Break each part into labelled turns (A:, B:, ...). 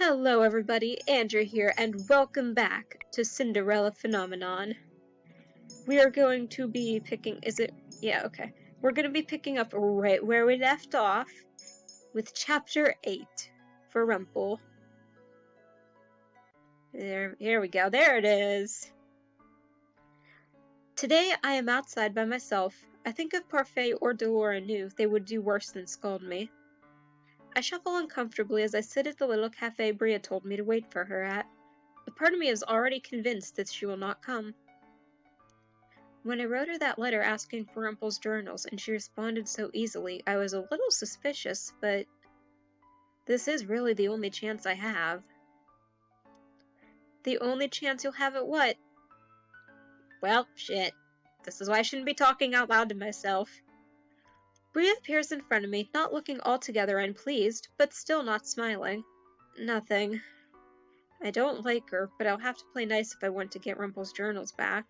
A: Hello everybody, Andrew here, and welcome back to Cinderella Phenomenon. We are going to be picking, We're going to be picking up right where we left off with Chapter 8 for Rumple. Here we go, there it is! Today I am outside by myself. I think if Parfait or Delora knew, they would do worse than scold me. I shuffle uncomfortably as I sit at the little cafe Bria told me to wait for her at. A part of me is already convinced that she will not come. When I wrote her that letter asking for Rumple's journals and she responded so easily, I was a little suspicious, but this is really the only chance I have. The only chance you'll have at what? Well, shit. This is why I shouldn't be talking out loud to myself. Bria appears in front of me, not looking altogether unpleased, but still not smiling. Nothing. I don't like her, but I'll have to play nice if I want to get Rumple's journals back.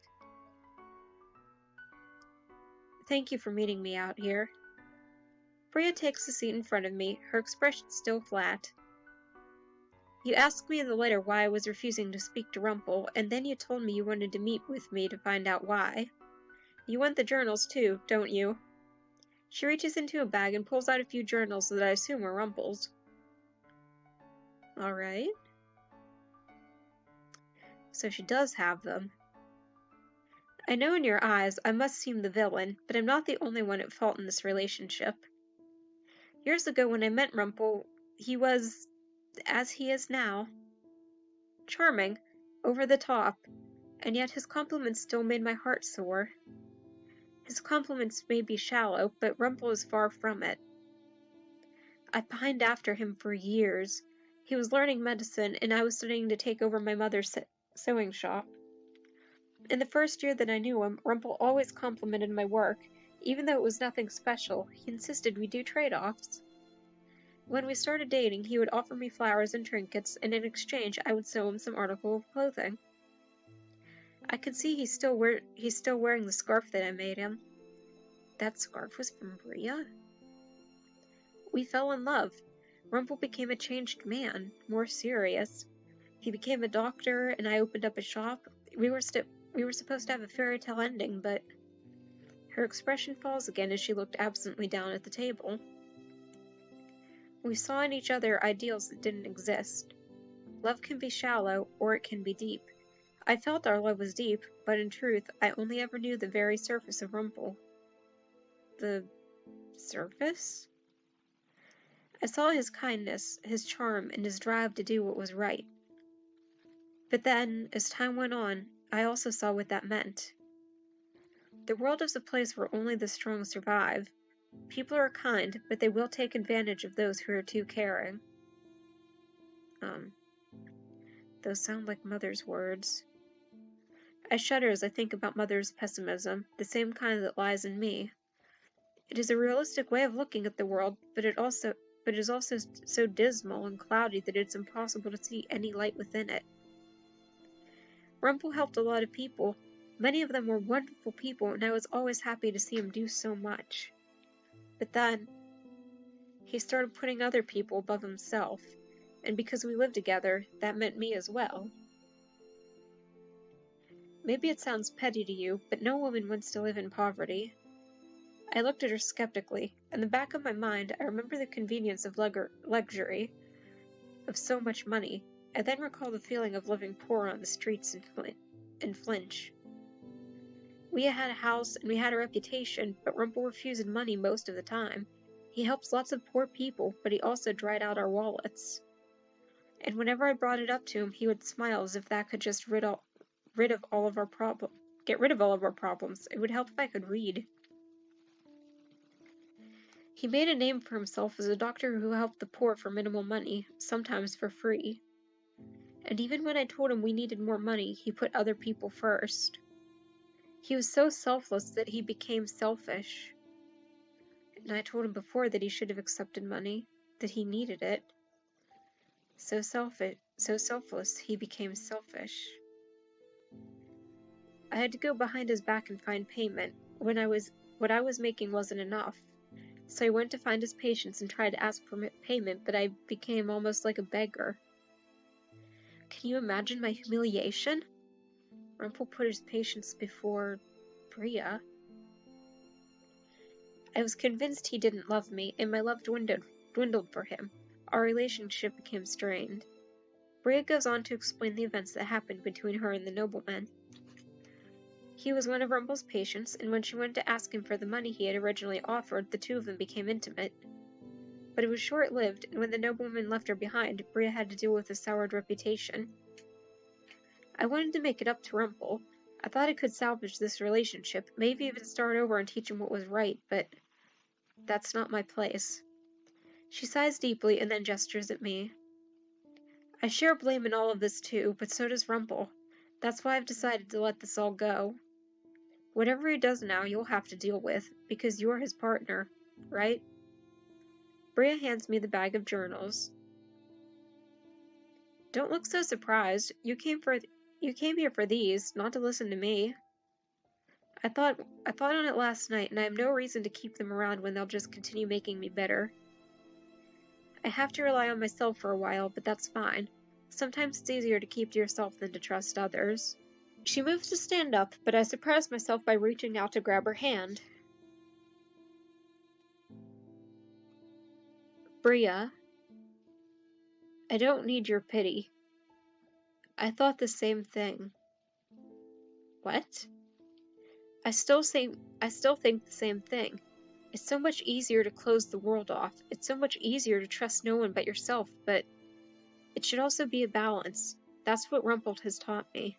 A: Thank you for meeting me out here. Bria takes a seat in front of me, her expression still flat. You asked me in the letter why I was refusing to speak to Rumple, and then you told me you wanted to meet with me to find out why. You want the journals too, don't you? She reaches into a bag and pulls out a few journals that I assume are Rumple's. Alright. So she does have them. I know in your eyes I must seem the villain, but I'm not the only one at fault in this relationship. Years ago when I met Rumple, he was, as he is now, charming, over the top, and yet his compliments still made my heart sore. His compliments may be shallow, but Rumple is far from it. I pined after him for years. He was learning medicine, and I was studying to take over my mother's sewing shop. In the first year that I knew him, Rumple always complimented my work, even though it was nothing special. He insisted we do trade-offs. When we started dating, he would offer me flowers and trinkets, and in exchange I would sew him some article of clothing. I could see he's still wearing the scarf that I made him. That scarf was from Bria? We fell in love. Rumple became a changed man, more serious. He became a doctor, and I opened up a shop. We were supposed to have a fairy tale ending, but... Her expression falls again as she looked absently down at the table. We saw in each other ideals that didn't exist. Love can be shallow, or it can be deep. I felt our love was deep, but in truth, I only ever knew the very surface of Rumple. The surface? I saw his kindness, his charm, and his drive to do what was right. But then, as time went on, I also saw what that meant. The world is a place where only the strong survive. People are kind, but they will take advantage of those who are too caring. Those sound like Mother's words. I shudder as I think about Mother's pessimism, the same kind that lies in me. It is a realistic way of looking at the world, but it is also so dismal and cloudy that it's impossible to see any light within it. Rumple helped a lot of people. Many of them were wonderful people, and I was always happy to see him do so much. But then, he started putting other people above himself, and because we lived together, that meant me as well. Maybe it sounds petty to you, but no woman wants to live in poverty. I looked at her skeptically. In the back of my mind, I remember the convenience of luxury, of so much money. I then recall the feeling of living poor on the streets in Flinch. We had a house and we had a reputation, but Rumple refused money most of the time. He helps lots of poor people, but he also dried out our wallets. And whenever I brought it up to him, he would smile as if that could just get rid of all of our problems. It would help if I could read. He made a name for himself as a doctor who helped the poor for minimal money, sometimes for free. And even when I told him we needed more money, he put other people first. He was so selfless that he became selfish. And I told him before that he should have accepted money, that he needed it. So selfless, he became selfish. I had to go behind his back and find payment. What I was making wasn't enough. So I went to find his patients and tried to ask for payment, but I became almost like a beggar. Can you imagine my humiliation? Rumple put his patience before Bria. I was convinced he didn't love me, and my love dwindled for him. Our relationship became strained. Bria goes on to explain the events that happened between her and the nobleman. He was one of Rumple's patients, and when she went to ask him for the money he had originally offered, the two of them became intimate. But it was short-lived, and when the nobleman left her behind, Bria had to deal with a soured reputation. I wanted to make it up to Rumple. I thought I could salvage this relationship, maybe even start over and teach him what was right, but that's not my place. She sighs deeply and then gestures at me. I share blame in all of this too, but so does Rumple. That's why I've decided to let this all go. Whatever he does now, you'll have to deal with, because you're his partner, right? Bria hands me the bag of journals. Don't look so surprised. You came here for these, not to listen to me. I thought on it last night, and I have no reason to keep them around when they'll just continue making me bitter. I have to rely on myself for a while, but that's fine. Sometimes it's easier to keep to yourself than to trust others. She moves to stand up, but I surprise myself by reaching out to grab her hand. Bria, I don't need your pity. I thought the same thing. What? I still think the same thing. It's so much easier to close the world off. It's so much easier to trust no one but yourself, but it should also be a balance. That's what Rumple has taught me.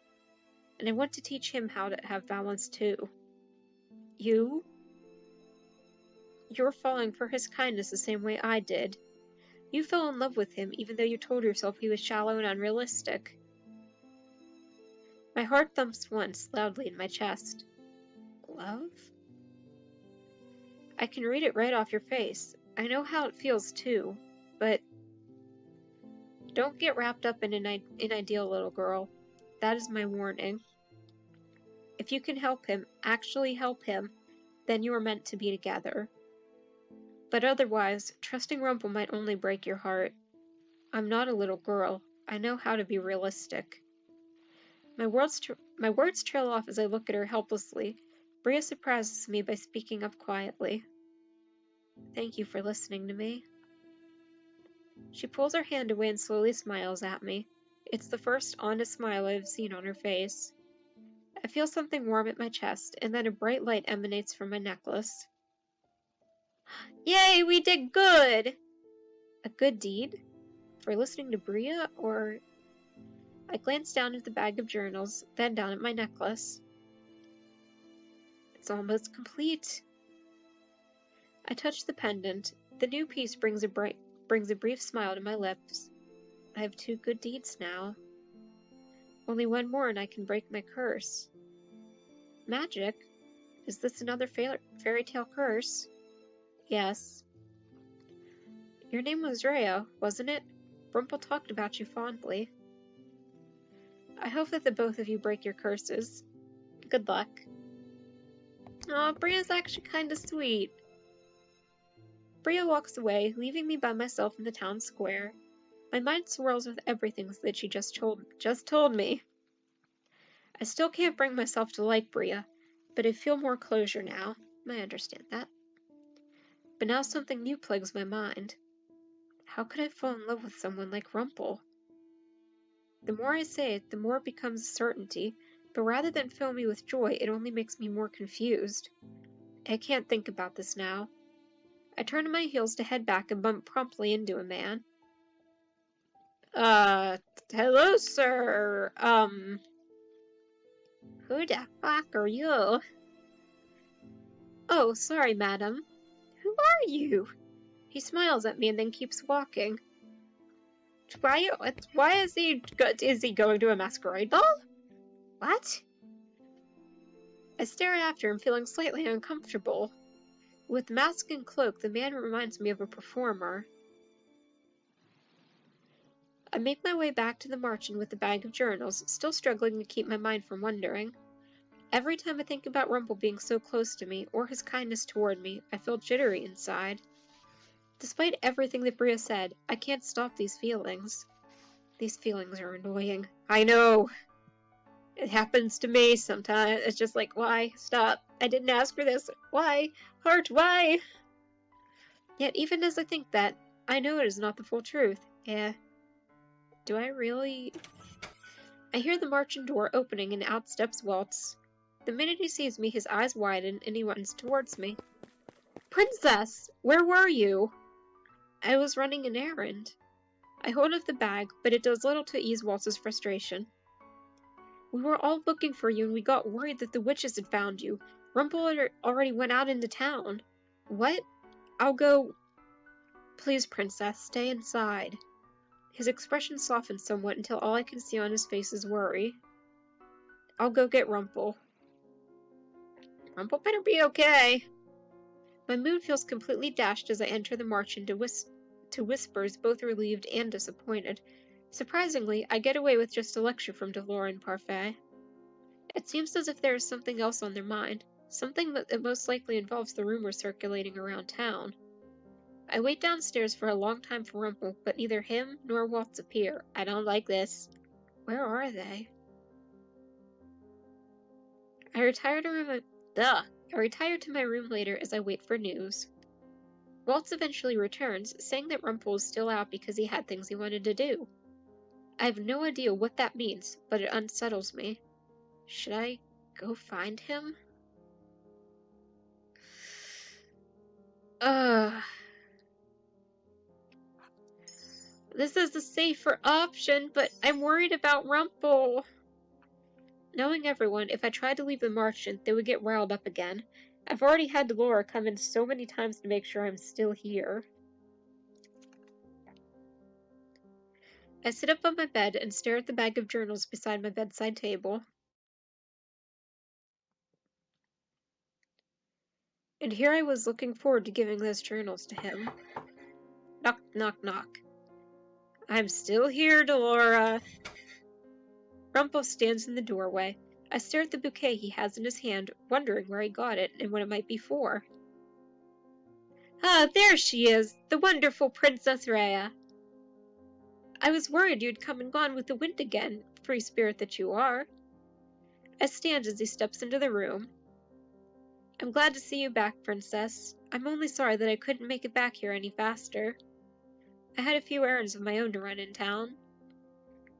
A: And I want to teach him how to have balance too. You're falling for his kindness the same way I did. You fell in love with him even though you told yourself he was shallow and unrealistic. My heart thumps once, loudly in my chest. Love? I can read it right off your face. I know how it feels too, but don't get wrapped up in an ideal, little girl. That is my warning. If you can help him, actually help him, then you are meant to be together. But otherwise, trusting Rumple might only break your heart. I'm not a little girl. I know how to be realistic. My words trail off as I look at her helplessly. Bria surprises me by speaking up quietly. Thank you for listening to me. She pulls her hand away and slowly smiles at me. It's the first honest smile I've seen on her face. I feel something warm at my chest, and then a bright light emanates from my necklace. Yay, we did good! A good deed? For listening to Bria, or... I glance down at the bag of journals, then down at my necklace. It's almost complete. I touch the pendant. The new piece brings a brief smile to my lips. I have 2 good deeds now. Only one more and I can break my curse. Magic? Is this another fairy tale curse? Yes. Your name was Rhea, wasn't it? Rumple talked about you fondly. I hope that the both of you break your curses. Good luck. Aw, Bria's actually kinda sweet. Bria walks away, leaving me by myself in the town square. My mind swirls with everything that she just told me. I still can't bring myself to like Bria, but I feel more closure now. I understand that. But now something new plagues my mind. How could I fall in love with someone like Rumple? The more I say it, the more it becomes a certainty, but rather than fill me with joy, it only makes me more confused. I can't think about this now. I turn on my heels to head back and bump promptly into a man. Hello, sir. Who the fuck are you? Oh, sorry, madam. Who are you? He smiles at me and then keeps walking. Why is he going to a masquerade ball? What? I stare after him, feeling slightly uncomfortable. With mask and cloak, the man reminds me of a performer. I make my way back to the Marchant with the bag of journals, still struggling to keep my mind from wondering. Every time I think about Rumple being so close to me, or his kindness toward me, I feel jittery inside. Despite everything that Bria said, I can't stop these feelings. These feelings are annoying. I know! It happens to me sometimes. It's just like, why? Stop. I didn't ask for this. Why? Heart, why? Yet even as I think that, I know it is not the full truth. Yeah. Do I really? I hear the Marchant door opening and out steps Waltz. The minute he sees me, his eyes widen and he runs towards me. Princess! Where were you? I was running an errand. I hold up the bag, but it does little to ease Waltz's frustration. We were all looking for you and we got worried that the witches had found you. Rumple already went out into town. What? I'll go. Please, Princess, stay inside. His expression softens somewhat until all I can see on his face is worry. I'll go get Rumple. Rumple better be okay. My mood feels completely dashed as I enter the Marchant to whispers, both relieved and disappointed. Surprisingly, I get away with just a lecture from Delora and Parfait. It seems as if there is something else on their mind, something that most likely involves the rumors circulating around town. I wait downstairs for a long time for Rumple, but neither him nor Waltz appear. I don't like this. Where are they? I retire to my room later as I wait for news. Waltz eventually returns, saying that Rumple is still out because he had things he wanted to do. I have no idea what that means, but it unsettles me. Should I go find him? This is the safer option, but I'm worried about Rumple. Knowing everyone, if I tried to leave the Marchant, they would get riled up again. I've already had Delora come in so many times to make sure I'm still here. I sit up on my bed and stare at the bag of journals beside my bedside table. And here I was looking forward to giving those journals to him. Knock, knock, knock. I'm still here, Delora. Rumple stands in the doorway. I stare at the bouquet he has in his hand, wondering where he got it and what it might be for. Ah, there she is, the wonderful Princess Rhea. I was worried you'd come and gone with the wind again, free spirit that you are. I stand as he steps into the room. I'm glad to see you back, Princess. I'm only sorry that I couldn't make it back here any faster. I had a few errands of my own to run in town.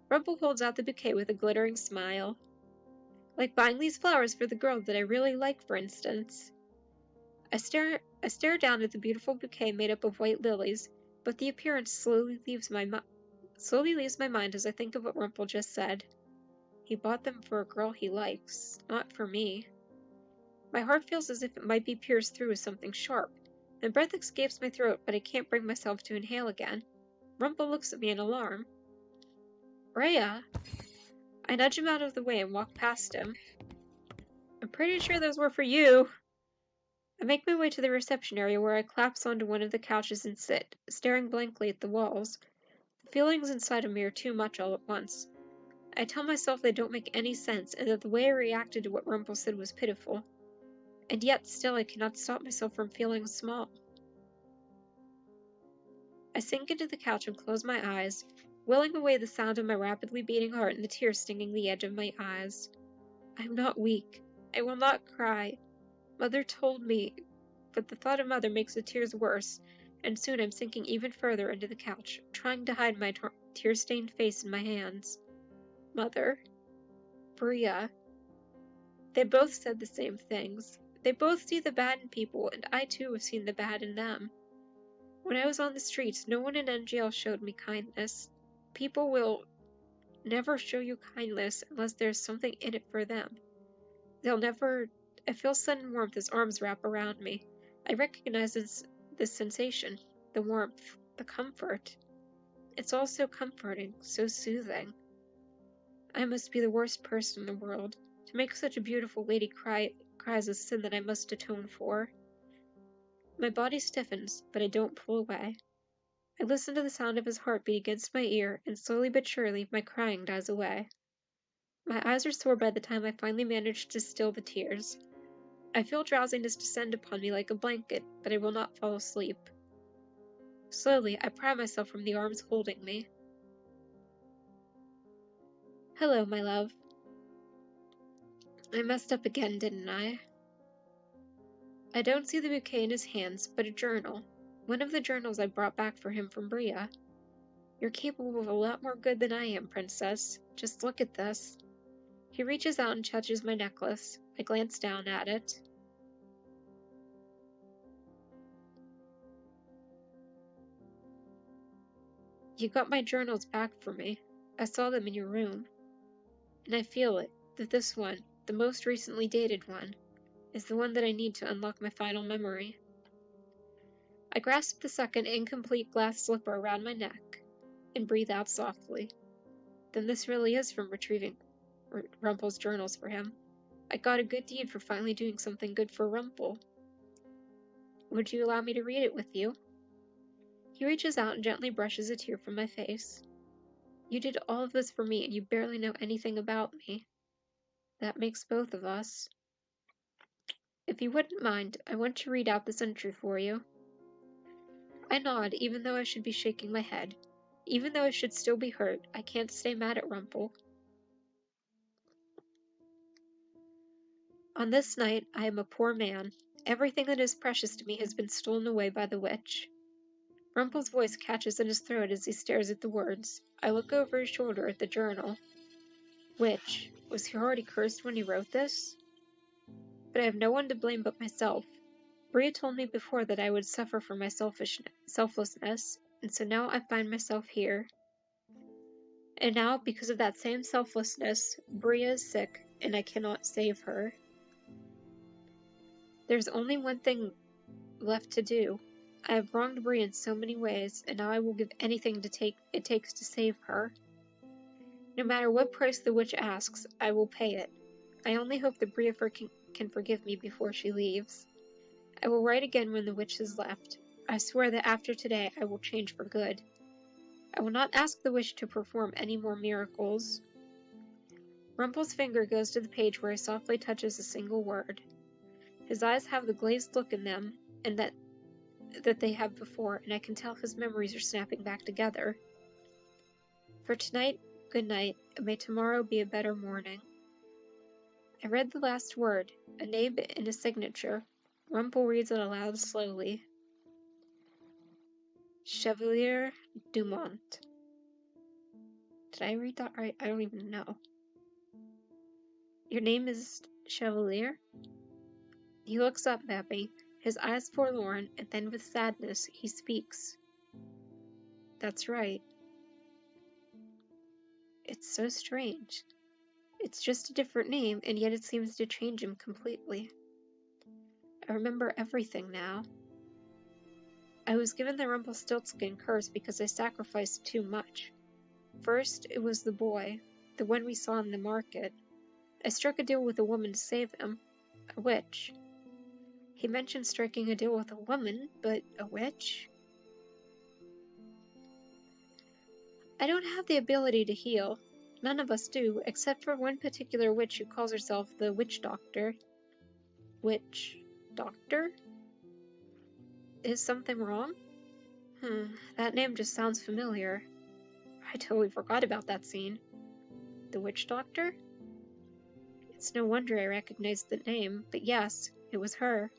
A: Rumple holds out the bouquet with a glittering smile. Like buying these flowers for the girl that I really like, for instance. I stare down at the beautiful bouquet made up of white lilies, but the appearance slowly leaves my mind as I think of what Rumple just said. He bought them for a girl he likes, not for me. My heart feels as if it might be pierced through with something sharp. My breath escapes my throat, but I can't bring myself to inhale again. Rumple looks at me in alarm. Rhea! I nudge him out of the way and walk past him. I'm pretty sure those were for you. I make my way to the reception area where I collapse onto one of the couches and sit, staring blankly at the walls. The feelings inside of me are too much all at once. I tell myself they don't make any sense and that the way I reacted to what Rumple said was pitiful. And yet still I cannot stop myself from feeling small. I sink into the couch and close my eyes, willing away the sound of my rapidly beating heart and the tears stinging the edge of my eyes. I am not weak. I will not cry. Mother told me, but the thought of Mother makes the tears worse, and soon I'm sinking even further into the couch, trying to hide my tear-stained face in my hands. Mother. Bria. They both said the same things. They both see the bad in people, and I too have seen the bad in them. When I was on the streets, no one in NGL showed me kindness. People will never show you kindness unless there's something in it for them. They'll never... I feel sudden warmth as arms wrap around me. I recognize this sensation, the warmth, the comfort. It's all so comforting, so soothing. I must be the worst person in the world. To make such a beautiful lady cry is a sin that I must atone for. My body stiffens, but I don't pull away. I listen to the sound of his heartbeat against my ear, and slowly but surely my crying dies away. My eyes are sore by the time I finally manage to still the tears. I feel drowsiness descend upon me like a blanket, but I will not fall asleep. Slowly, I pry myself from the arms holding me. Hello, my love. I messed up again, didn't I? I don't see the bouquet in his hands, but a journal. One of the journals I brought back for him from Bria. You're capable of a lot more good than I am, Princess. Just look at this. He reaches out and touches my necklace. I glance down at it. You got my journals back for me. I saw them in your room. And I feel it, that this one, the most recently dated one, is the one that I need to unlock my final memory. I grasp the second incomplete glass slipper around my neck and breathe out softly. Then this really is from retrieving Rumple's journals for him. I got a good deed for finally doing something good for Rumple. Would you allow me to read it with you? He reaches out and gently brushes a tear from my face. You did all of this for me and you barely know anything about me. That makes both of us. If you wouldn't mind, I want to read out this entry for you. I nod, even though I should be shaking my head. Even though I should still be hurt, I can't stay mad at Rumple. On this night, I am a poor man. Everything that is precious to me has been stolen away by the witch. Rumple's voice catches in his throat as he stares at the words. I look over his shoulder at the journal. Witch, was he already cursed when he wrote this? But I have no one to blame but myself. Bria told me before that I would suffer for my selflessness, and so now I find myself here. And now, because of that same selflessness, Bria is sick, and I cannot save her. There's only one thing left to do. I have wronged Bria in so many ways, and now I will give anything it takes to save her. No matter what price the witch asks, I will pay it. I only hope that Bria can forgive me before she leaves. I will write again when the witch has left. I swear that after today I will change for good. I will not ask the witch to perform any more miracles. Rumple's finger goes to the page where he softly touches a single word. His eyes have the glazed look in them, and that they have before, and I can tell his memories are snapping back together. For tonight, good night, and may tomorrow be a better morning. I read the last word, a name and a signature. Rumple reads it aloud slowly. Chevalier Dumont. Did I read that right? I don't even know. Your name is Chevalier? He looks up at me, his eyes forlorn, and then with sadness he speaks. That's right. It's so strange. It's just a different name, and yet it seems to change him completely. I remember everything now. I was given the Rumpelstiltskin curse because I sacrificed too much. First, it was the boy, the one we saw in the market. I struck a deal with a woman to save him. A witch. He mentioned striking a deal with a woman, but a witch? I don't have the ability to heal. None of us do, except for one particular witch who calls herself the Witch Doctor. Witch Doctor? Is something wrong? That name just sounds familiar. I totally forgot about that scene. The Witch Doctor? It's no wonder I recognized the name, but yes, it was her.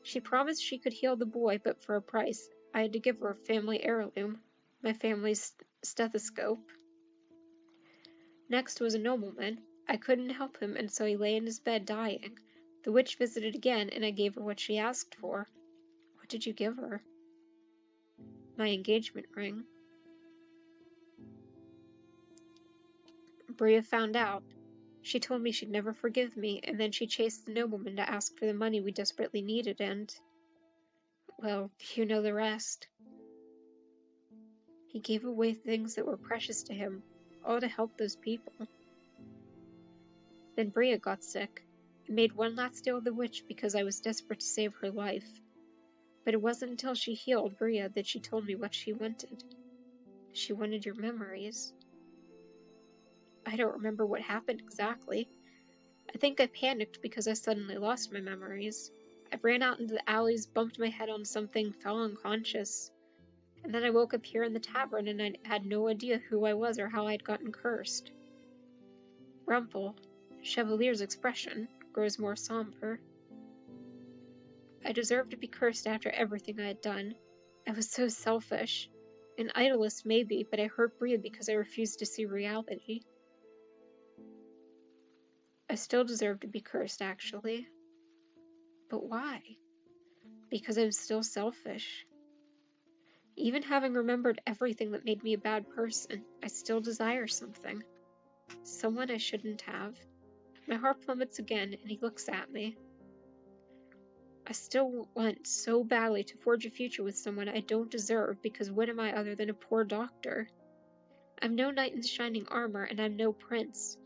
A: She promised she could heal the boy, but for a price. I had to give her a family heirloom, my family's stethoscope. Next was a nobleman. I couldn't help him, and so he lay in his bed dying. The witch visited again, and I gave her what she asked for. What did you give her? My engagement ring. Bria found out. She told me she'd never forgive me, and then she chased the nobleman to ask for the money we desperately needed, and... well, you know the rest. He gave away things that were precious to him, all to help those people. Then Bria got sick. I made one last deal with the witch because I was desperate to save her life. But it wasn't until she healed Bria that she told me what she wanted. She wanted your memories. I don't remember what happened exactly. I think I panicked because I suddenly lost my memories. I ran out into the alleys, bumped my head on something, fell unconscious. And then I woke up here in the tavern and I had no idea who I was or how I'd gotten cursed. Rumple, Chevalier's expression, grows more somber. I deserved to be cursed after everything I had done. I was so selfish. An idolist, maybe, but I hurt Bria because I refused to see reality. I still deserve to be cursed, actually. But why? Because I'm still selfish. Even having remembered everything that made me a bad person, I still desire something. Someone I shouldn't have. My heart plummets again, and he looks at me. I still want so badly to forge a future with someone I don't deserve, because what am I other than a poor doctor? I'm no knight in shining armor, and I'm no prince.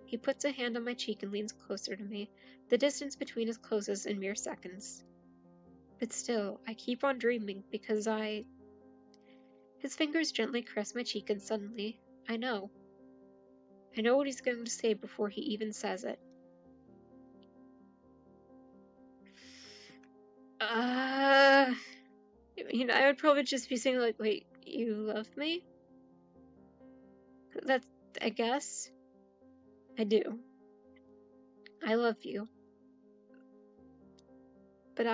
A: He puts a hand on my cheek and leans closer to me. The distance between us closes in mere seconds. But still, I keep on dreaming because His fingers gently caress my cheek, and suddenly, I know. I know what he's going to say before he even says it. I would probably just be saying, like, wait, you love me? That's, I guess. I do. I love you. But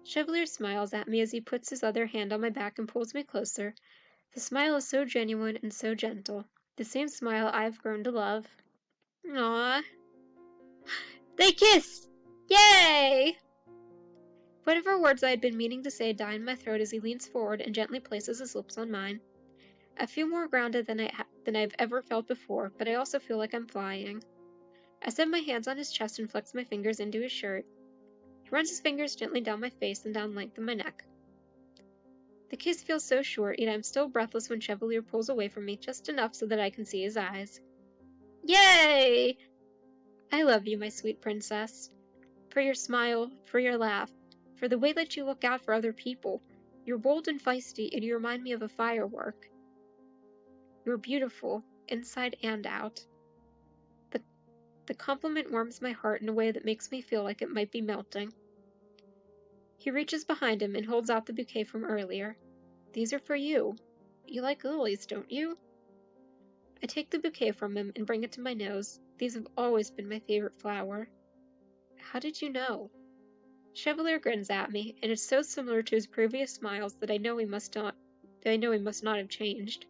A: Chevalier smiles at me as he puts his other hand on my back and pulls me closer. The smile is so genuine and so gentle. The same smile I've grown to love. Aww. They kiss! Yay! Whatever words I had been meaning to say die in my throat as he leans forward and gently places his lips on mine. I feel more grounded than I've ever felt before, but I also feel like I'm flying. I set my hands on his chest and flex my fingers into his shirt. He runs his fingers gently down my face and down length of my neck. The kiss feels so short, yet I'm still breathless when Chevalier pulls away from me just enough so that I can see his eyes. Yay! I love you, my sweet princess. For your smile, for your laugh, for the way that you look out for other people. You're bold and feisty, and you remind me of a firework. You're beautiful, inside and out. The compliment warms my heart in a way that makes me feel like it might be melting. He reaches behind him and holds out the bouquet from earlier. These are for you. You like lilies, don't you? I take the bouquet from him and bring it to my nose. These have always been my favorite flower. How did you know? Chevalier grins at me, and it's so similar to his previous smiles that I know he must not have changed.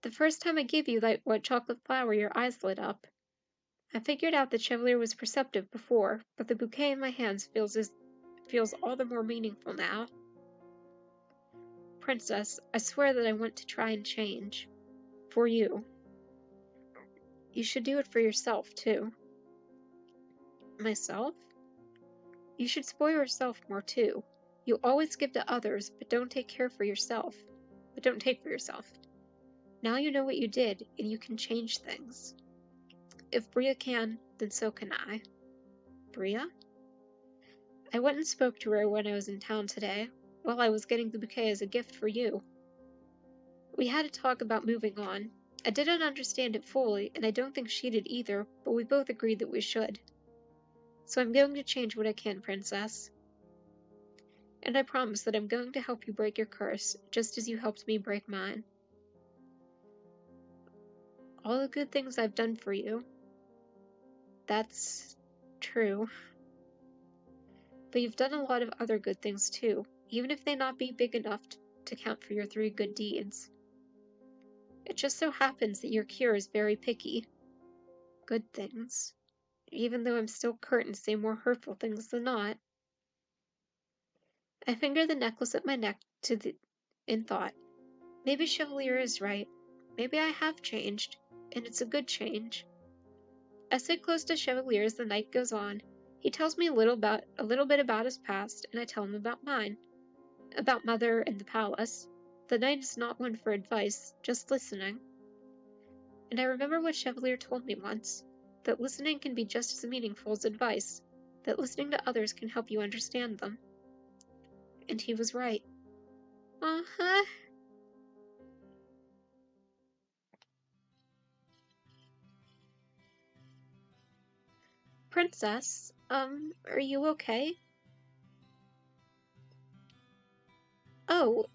A: The first time I gave you that white chocolate flower, your eyes lit up. I figured out that Chevalier was perceptive before, but the bouquet in my hands feels all the more meaningful now. Princess, I swear that I want to try and change. For you. You should do it for yourself, too. Myself? You should spoil yourself more, too. You always give to others, but don't take for yourself. Now you know what you did, and you can change things. If Bria can, then so can I. Bria? I went and spoke to her when I was in town today, while I was getting the bouquet as a gift for you. We had a talk about moving on. I didn't understand it fully, and I don't think she did either, but we both agreed that we should. So I'm going to change what I can, Princess. And I promise that I'm going to help you break your curse, just as you helped me break mine. All the good things I've done for you. That's true. But you've done a lot of other good things too, even if they not be big enough to count for your 3 good deeds. It just so happens that your cure is very picky. Good things. Even though I'm still certain to say more hurtful things than not. I finger the necklace at my neck in thought. Maybe Chevalier is right. Maybe I have changed, and it's a good change. I sit close to Chevalier as the night goes on. He tells me a little bit about his past, and I tell him about mine. About Mother and the palace. The night is not one for advice, just listening. And I remember what Chevalier told me once, that listening can be just as meaningful as advice, that listening to others can help you understand them. And he was right. Uh-huh. Princess, are you okay? Oh,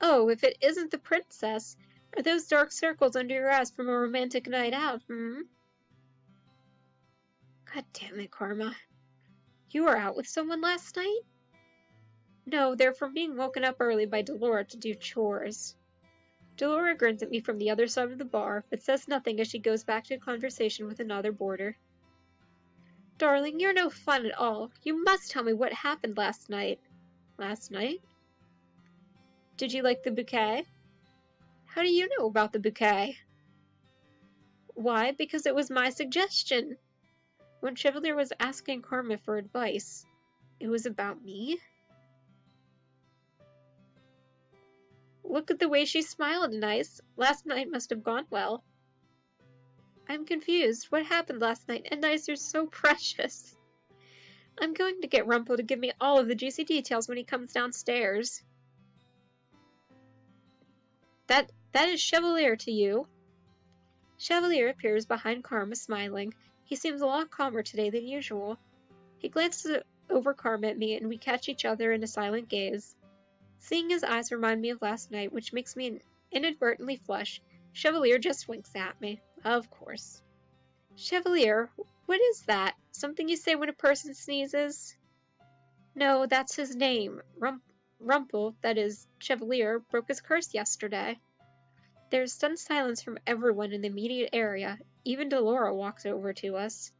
A: oh, if it isn't the princess! Are those dark circles under your eyes from a romantic night out, hmm? God damn it, Karma. You were out with someone last night? No, they're from being woken up early by Delora to do chores. Delora grins at me from the other side of the bar, but says nothing as she goes back to a conversation with another boarder. Darling, you're no fun at all. You must tell me what happened last night. Last night? Did you like the bouquet? How do you know about the bouquet? Why, because it was my suggestion. When Chevalier was asking Karma for advice, it was about me? Look at the way she smiled, nice. Last night must have gone well. I'm confused. What happened last night? And Nice, you're so precious. I'm going to get Rumple to give me all of the juicy details when he comes downstairs. That is Chevalier to you. Chevalier appears behind Karma, smiling. He seems a lot calmer today than usual. He glances over Karma at me, and we catch each other in a silent gaze. Seeing his eyes remind me of last night, which makes me inadvertently flush, Chevalier just winks at me. Of course. Chevalier, what is that? Something you say when a person sneezes? No, that's his name. Rumple, that is, Chevalier, broke his curse yesterday. There's stunned silence from everyone in the immediate area. Even Delora walks over to us.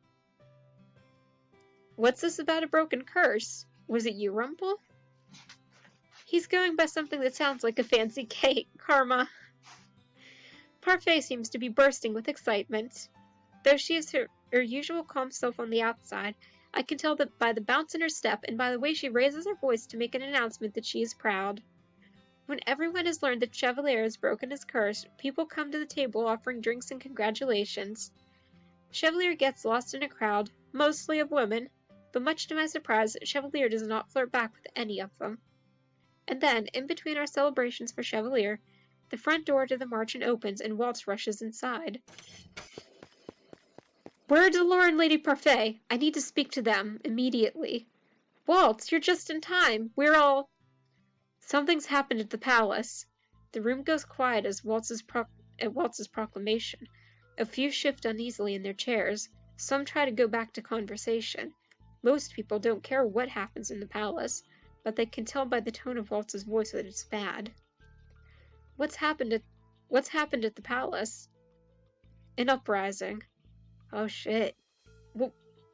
A: What's this about a broken curse? Was it you, Rumple? He's going by something that sounds like a fancy cake, Karma. Parfait seems to be bursting with excitement. Though she is her usual calm self on the outside, I can tell that by the bounce in her step and by the way she raises her voice to make an announcement that she is proud. When everyone has learned that Chevalier has broken his curse, people come to the table offering drinks and congratulations. Chevalier gets lost in a crowd, mostly of women, but much to my surprise, Chevalier does not flirt back with any of them. And then, in between our celebrations for Chevalier, the front door to the Marchant opens and Waltz rushes inside. Where are Delora and Lady Parfait? I need to speak to them, immediately. Waltz, you're just in time. We're all... Something's happened at the palace. The room goes quiet at Waltz's proclamation. A few shift uneasily in their chairs. Some try to go back to conversation. Most people don't care what happens in the palace, but they can tell by the tone of Waltz's voice that it's bad. What's happened at the palace? An uprising. Oh shit.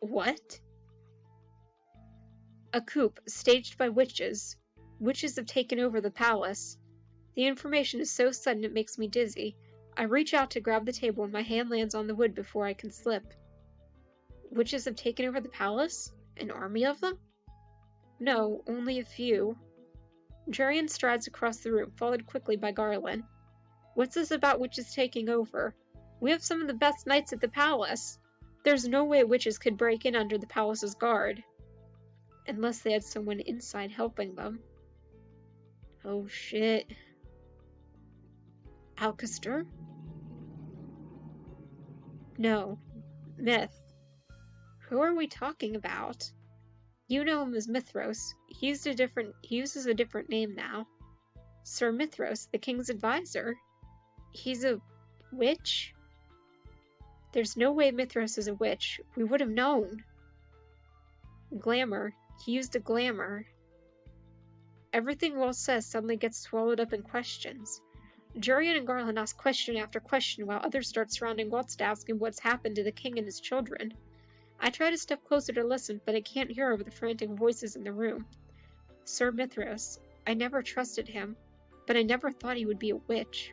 A: What? A coup staged by witches. Witches have taken over the palace. The information is so sudden it makes me dizzy. I reach out to grab the table and my hand lands on the wood before I can slip. Witches have taken over the palace? An army of them? No, only a few. Jurian strides across the room, followed quickly by Garland. What's this about witches taking over? We have some of the best knights at the palace. There's no way witches could break in under the palace's guard. Unless they had someone inside helping them. Oh shit. Alcester? No. Myth. Who are we talking about? You know him as Mithros. He uses a different name now. Sir Mithros, the king's advisor. He's a witch? There's no way Mithros is a witch. We would have known. Glamour. He used a glamour. Everything Will says suddenly gets swallowed up in questions. Jurian and Garland ask question after question while others start surrounding Waltz asking what's happened to the king and his children. I try to step closer to listen, but I can't hear over the frantic voices in the room. Sir Mithros. I never trusted him, but I never thought he would be a witch.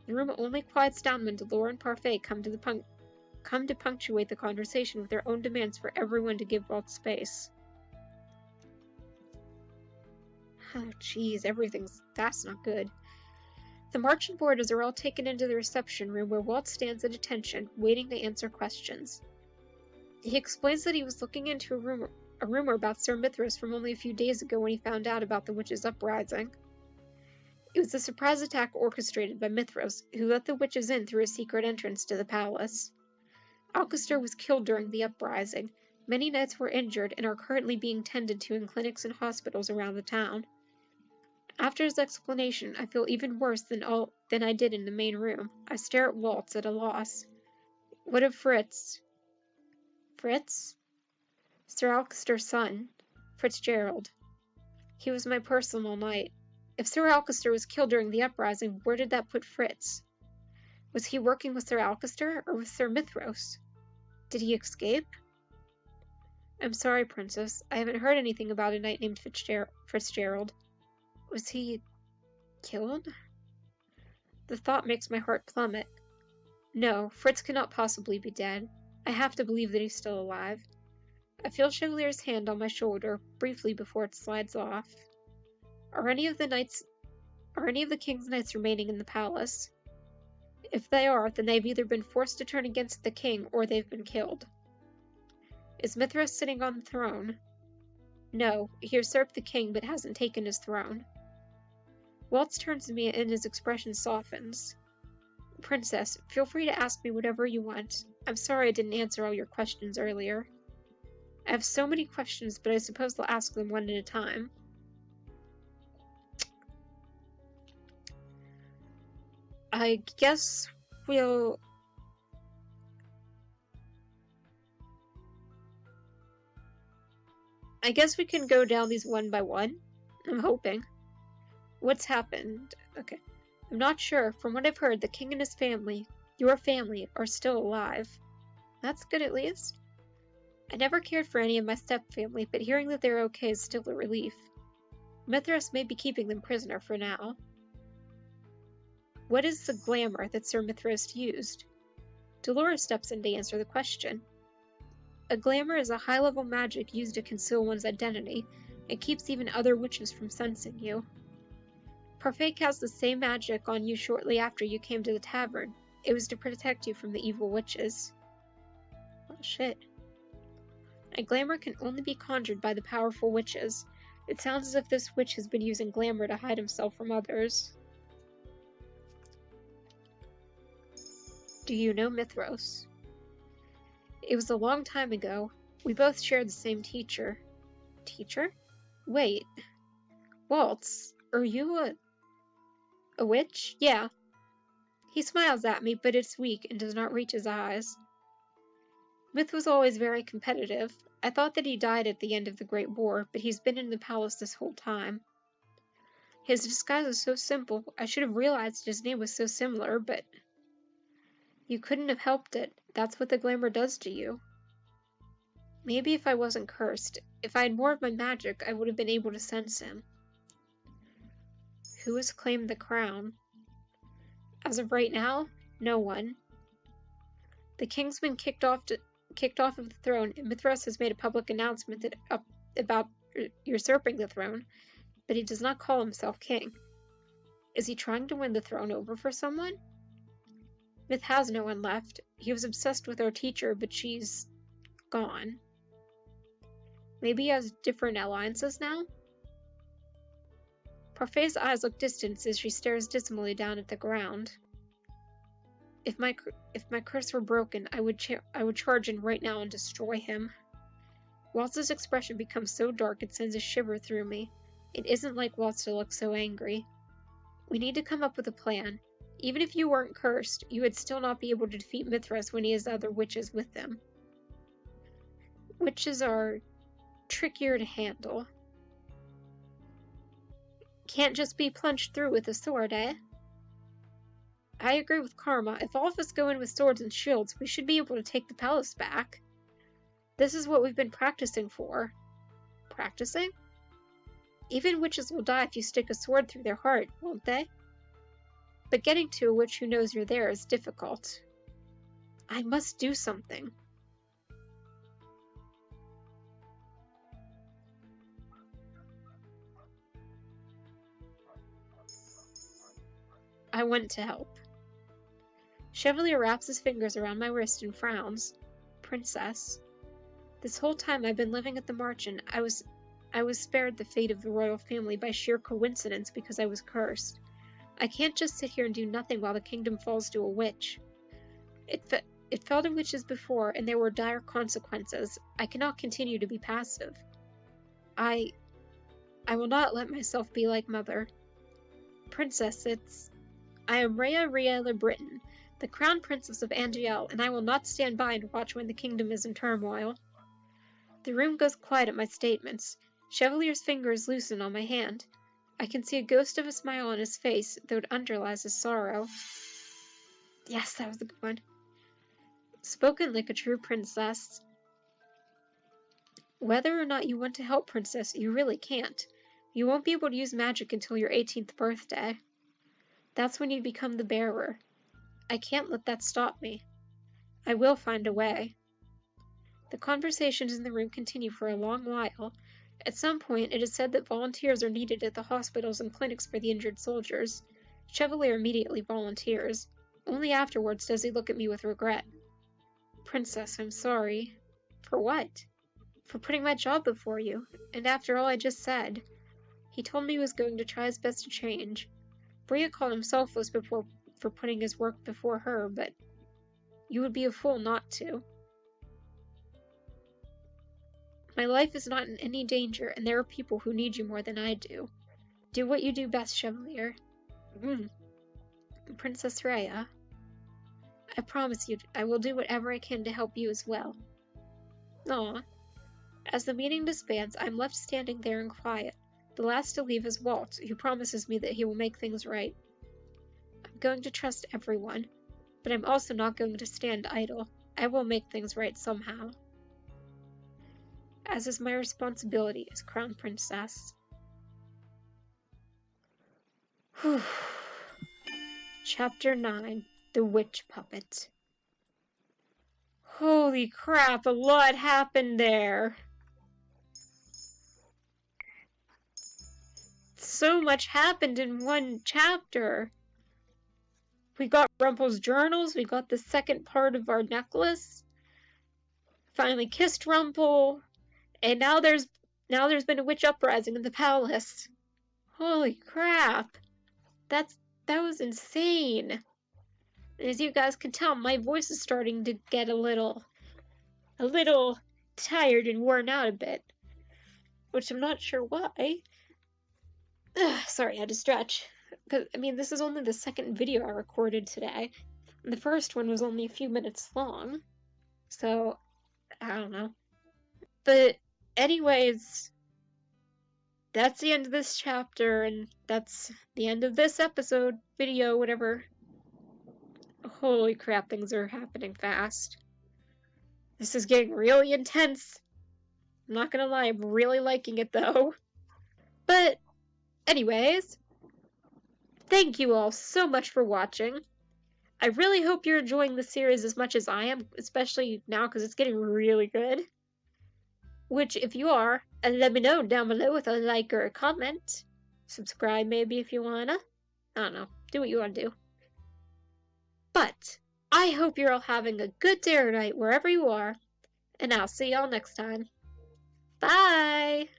A: The room only quiets down when Delora and Parfait come to punctuate the conversation with their own demands for everyone to give Waltz space. Oh, jeez, that's not good. The Marchant boarders are all taken into the reception room where Waltz stands at attention, waiting to answer questions. He explains that he was looking into a rumor about Sir Mithros from only a few days ago when he found out about the witches' uprising. It was a surprise attack orchestrated by Mithros, who let the witches in through a secret entrance to the palace. Alcester was killed during the uprising. Many knights were injured and are currently being tended to in clinics and hospitals around the town. After his explanation, I feel even worse than I did in the main room. I stare at Waltz at a loss. What of Fritz? Fritz? Sir Alcester's son, Fitzgerald. He was my personal knight. If Sir Alcester was killed during the uprising, where did that put Fritz? Was he working with Sir Alcester or with Sir Mithros? Did he escape? I'm sorry, Princess. I haven't heard anything about a knight named Fitzgerald. Was he killed? The thought makes my heart plummet. No, Fritz cannot possibly be dead. I have to believe that he's still alive. I feel Chevalier's hand on my shoulder briefly before it slides off. Are any of the king's knights remaining in the palace? If they are, then they've either been forced to turn against the king or they've been killed. Is Mithras sitting on the throne? No, he usurped the king but hasn't taken his throne. Waltz turns to me and his expression softens. Princess, feel free to ask me whatever you want. I'm sorry I didn't answer all your questions earlier. I have so many questions, but I suppose I'll ask them one at a time. I guess we can go down these one by one. I'm hoping. What's happened? Okay. I'm not sure. From what I've heard, the king and his family, your family, are still alive. That's good at least. I never cared for any of my step-family, but hearing that they're okay is still a relief. Mithras may be keeping them prisoner for now. What is the glamour that Sir Mithras used? Dolores steps in to answer the question. A glamour is a high-level magic used to conceal one's identity. It keeps even other witches from sensing you. Parfait cast the same magic on you shortly after you came to the tavern. It was to protect you from the evil witches. Well, shit. A glamour can only be conjured by the powerful witches. It sounds as if this witch has been using glamour to hide himself from others. Do you know Mithros? It was a long time ago. We both shared the same teacher. Teacher? Wait. Waltz, are you a witch? Yeah. He smiles at me, but it's weak and does not reach his eyes. Myth was always very competitive. I thought that he died at the end of the Great War, but he's been in the palace this whole time. His disguise is so simple. I should have realized his name was so similar, but... You couldn't have helped it. That's what the glamour does to you. Maybe if I wasn't cursed, if I had more of my magic, I would have been able to sense him. Who has claimed the crown? As of right now, no one. The king's been kicked off of the throne, and Mithras has made a public announcement about usurping the throne, but he does not call himself king. Is he trying to win the throne over for someone? Myth has no one left. He was obsessed with our teacher, but she's gone. Maybe he has different alliances now? Parfait's eyes look distant as she stares dismally down at the ground. If my curse were broken, I would charge in right now and destroy him. Waltz's expression becomes so dark it sends a shiver through me. It isn't like Waltz to look so angry. We need to come up with a plan. Even if you weren't cursed, you would still not be able to defeat Mithras when he has other witches with him. Witches are trickier to handle. Can't just be plunged through with a sword, eh? I agree with Karma. If all of us go in with swords and shields, we should be able to take the palace back. This is what we've been practicing for. Practicing? Even witches will die if you stick a sword through their heart, won't they? But getting to a witch who knows you're there is difficult. I must do something. I want to help. Chevalier wraps his fingers around my wrist and frowns. Princess. This whole time I've been living at the Marchant, I was spared the fate of the royal family by sheer coincidence because I was cursed. I can't just sit here and do nothing while the kingdom falls to a witch. It fell to witches before, and there were dire consequences. I cannot continue to be passive. I will not let myself be like Mother. Princess, I am Rhea Labyrinth, the Crown Princess of Angiel, and I will not stand by and watch when the kingdom is in turmoil. The room goes quiet at my statements. Chevalier's fingers loosen on my hand. I can see a ghost of a smile on his face, though it underlies his sorrow. Yes, that was a good one. Spoken like a true princess. Whether or not you want to help, Princess, you really can't. You won't be able to use magic until your 18th birthday. That's when you become the bearer. I can't let that stop me. I will find a way. The conversations in the room continue for a long while. At some point, it is said that volunteers are needed at the hospitals and clinics for the injured soldiers. Chevalier immediately volunteers. Only afterwards does he look at me with regret. Princess, I'm sorry. For what? For putting my job before you, and after all I just said. He told me he was going to try his best to change. Bria called him selfless for putting his work before her, but you would be a fool not to. My life is not in any danger, and there are people who need you more than I do. Do what you do best, Chevalier. Princess Rhea. I promise you, I will do whatever I can to help you as well. Aw. As the meeting disbands, I'm left standing there in quiet. The last to leave is Walt, who promises me that he will make things right. I'm going to trust everyone, but I'm also not going to stand idle. I will make things right somehow. As is my responsibility as Crown Princess. Whew. Chapter 9, The Witch Puppet. Holy crap, a lot happened there. So much happened in one chapter. We got Rumple's journals, we got the second part of our necklace, finally kissed Rumple, and now there's been a witch uprising in the palace. Holy crap. That was insane. As you guys can tell, my voice is starting to get a little tired and worn out a bit, which I'm not sure why. Sorry, I had to stretch. Because, this is only the second video I recorded today. The first one was only a few minutes long. So, I don't know. But, anyways, that's the end of this chapter, and that's the end of this episode, video, whatever. Holy crap, things are happening fast. This is getting really intense. I'm not gonna lie, I'm really liking it though. But, anyways, thank you all so much for watching. I really hope you're enjoying the series as much as I am, especially now because it's getting really good. Which, if you are, let me know down below with a like or a comment. Subscribe maybe if you wanna. I don't know. Do what you wanna do. But, I hope you're all having a good day or night wherever you are. And I'll see y'all next time. Bye!